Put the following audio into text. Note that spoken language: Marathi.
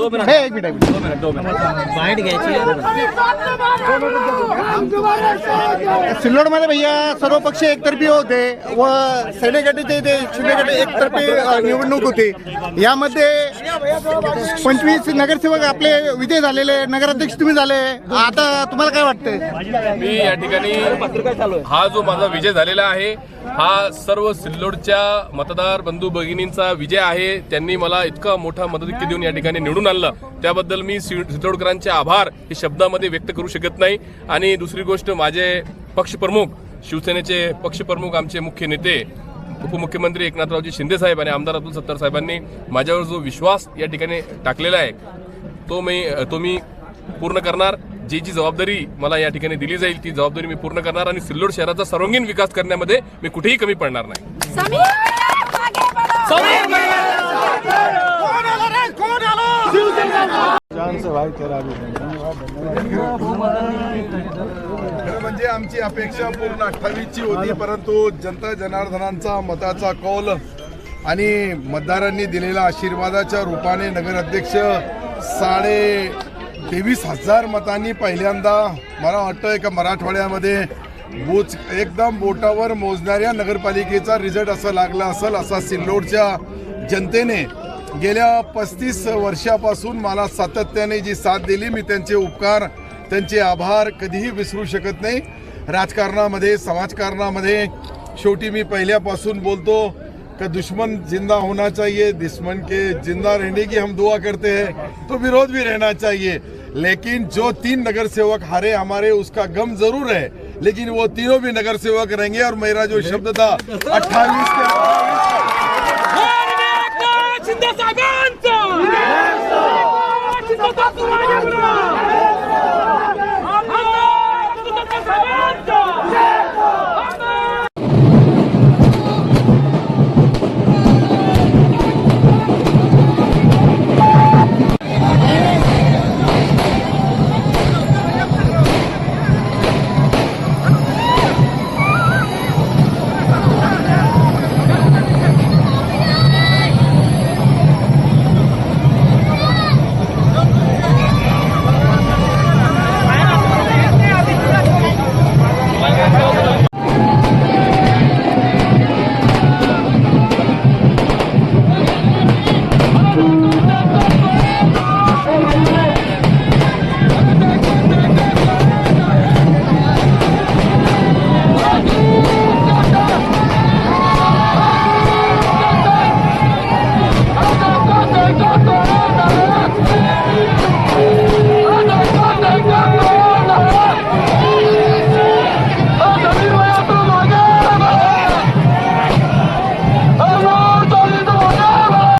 एक मिनिट बाईट घ्यायची. सिल्लोडमध्ये भैया सर्व पक्ष एकतर्फी होते व सेने गटाचे ते शिंदे गट एकतर्फी निवडणूक होती. यामध्ये 25 नगरसेवक आपले विजय झालेले, नगराध्यक्ष तुम्ही झाले. आता तुम्हाला काय वाटतंय? मी या ठिकाणी हा जो माझा विजय झालेला आहे हा सर्व सिल्लोडच्या मतदार बंधू भगिनींचा विजय आहे. त्यांनी मला इतका मोठा मदत देऊन या ठिकाणी निवडून आणलं, त्याबद्दल मी सिल्लोडकरांचे आभार हे शब्दामध्ये व्यक्त करू शकत नाही. आणि दुसरी गोष्ट, माझे पक्षप्रमुख, शिवसेनेचे पक्षप्रमुख, आमचे मुख्य नेते उपमुख्यमंत्री एकनाथरावजी शिंदे साहेब आणि आमदार अब्दुल सत्तार साहेबांनी माझ्यावर जो विश्वास या ठिकाणी टाकलेला आहे तो मी पूर्ण करणार. जी जबाबदारी मला या ठिकाणी दिली जाईल ती जबाबदारी मी पूर्ण करणार आणि सिल्लोड शहराचा सर्वांगीण विकास करण्यामध्ये मी कुठेही कमी पडणार नाही. म्हणजे आमची अपेक्षा पूर्ण 28ची होती, परंतु जनता जनार्दनांचा मताचा कौल आणि मतदारांनी दिलेल्या आशीर्वादाच्या रूपाने नगराध्यक्ष 23,500 मतांनी पहिल्यांदा मला वाटतं का मराठवाड्यामध्ये एकदम बोटावर मोजणाऱ्या नगरपालिकेचा रिझल्ट असा लागला असेल. असा सिल्लोडच्या जनतेने गेल्या 35 वर्षापासून मला सातत्याने जी साथ दिली, मी त्यांचे उपकार, त्यांचे आभार कधीही विसरू शकत नाही. राजकारणामध्ये, समाजकारणामध्ये शेवटी मी पहिल्यापासून बोलतो कि दुश्मन जिंदा होना चाहिए, दुश्मन के जिंदा रहने की हम दुआ करते हैं, तो विरोध भी रहना चाहिए. लेकिन जो 3 नगरसेवक हारे हमारे, उसका गम जरूर है, लेकिन वो तीनों भी नगरसेवक रहेंगे. और मेरा जो शब्द था 28 के